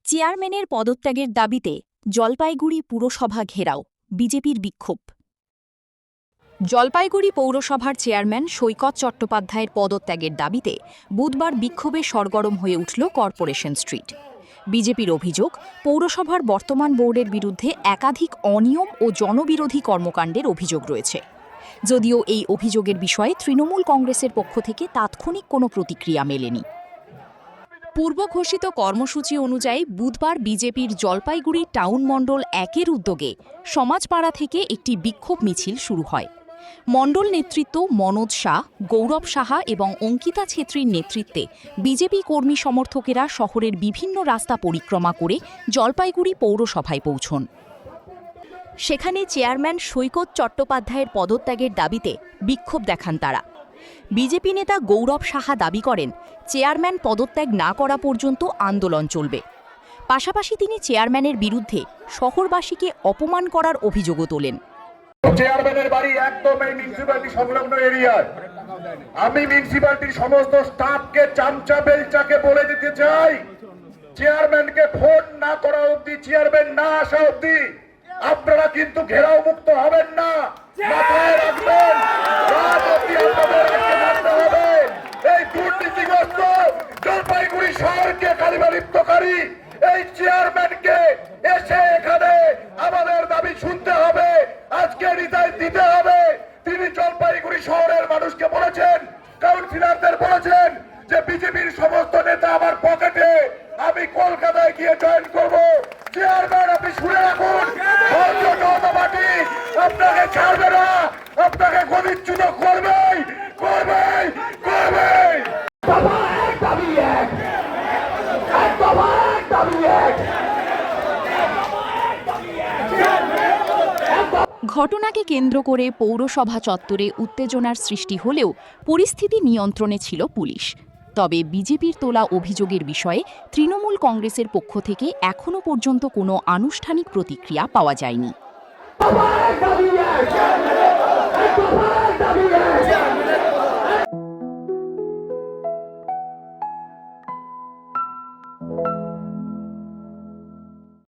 চেয়ারম্যানের পদত্যাগের দাবিতে জলপাইগুড়ি পুরসভা ঘেরাও, বিজেপির বিক্ষোভ। জলপাইগুড়ি পৌরসভার চেয়ারম্যান সৈকত চট্টোপাধ্যায়ের পদত্যাগের দাবিতে বুধবার বিক্ষোভে সরগরম হয়ে উঠল কর্পোরেশন স্ট্রিট। বিজেপির অভিযোগ, পৌরসভার বর্তমান বোর্ডের বিরুদ্ধে একাধিক অনিয়ম ও জনবিরোধী কর্মকাণ্ডের অভিযোগ রয়েছে। যদিও এই অভিযোগের বিষয়ে তৃণমূল কংগ্রেসের পক্ষ থেকে তাৎক্ষণিক কোনো প্রতিক্রিয়া মেলেনি। পূর্ব ঘোষিত কর্মসূচি অনুযায়ী বুধবার বিজেপির জলপাইগুড়ি টাউন মণ্ডল ১-এর উদ্যোগে সমাজপাড়া থেকে একটি বিক্ষোভ মিছিল শুরু হয়। মণ্ডল নেতৃত্ব মনোজ শাহ, গৌরব সাহা এবং অঙ্কিতা ছেত্রীর নেতৃত্বে বিজেপি কর্মী সমর্থকেরা শহরের বিভিন্ন রাস্তা পরিক্রমা করে জলপাইগুড়ি পৌরসভায় পৌঁছন। সেখানে চেয়ারম্যান সৈকত চট্টোপাধ্যায়ের পদত্যাগের দাবিতে বিক্ষোভ দেখান তারা। বিজেপি নেতা গৌরব সাহা দাবি করেন, চেয়ারম্যান পদত্যাগ না করা পর্যন্ত আন্দোলন চলবে। পাশাপাশি তিনি চেয়ারম্যানের বিরুদ্ধে শহরবাসীকে অপমান করার অভিযোগও তোলেন। চেয়ারম্যানের বাড়ি একদম এই মিউনিসিপ্যালিটি সংলগ্ন এরিয়ায়। আমি মিউনিসিপ্যালিটির সমস্ত স্টাফকে চামচা বেলচাকে বলে দিতে চাই, চেয়ারম্যানকে ফোন না করা অবধি, চেয়ারম্যান না আসা অবধি আপনারা কিন্তু ঘেরাও মুক্ত হবেন না। মাথায় রাখবেন, রাত অবধি আপনাদের আটকে থাকতে হবে। এই দুর্নীতিগ্রস্ত জলপাইগুড়ি শহরকে কালিমালিপ্তকারী এই চেয়ারম্যানকে এসে এখানে আমাদের দাবি শুনতে হবে, আজকে রিজাইন দিতে হবে। তিনি জলপাইগুড়ি শহরের মানুষকে বলেছেন, কাউন্সিলরদের বলেছেন যে বিজেপির সমস্ত নেতা আমার পকেটে, আমি কলকাতায় গিয়ে জয়েন করব। চেয়ারম্যান আপনি শুনে রাখুন, ভারতীয় জনতা পার্টি আপনাকে ছাড়বে না, আপনাকে গদিচ্যুত করবেই করবেই করবেই। ঘটনাকে কেন্দ্র করে পৌরসভা চত্বরে উত্তেজনার সৃষ্টি হলেও পরিস্থিতি নিয়ন্ত্রণে ছিল পুলিশ। তবে বিজেপির তোলা অভিযোগের বিষয়ে তৃণমূল কংগ্রেসের পক্ষ থেকে এখনও পর্যন্ত কোনো আনুষ্ঠানিক প্রতিক্রিয়া পাওয়া যায়নি।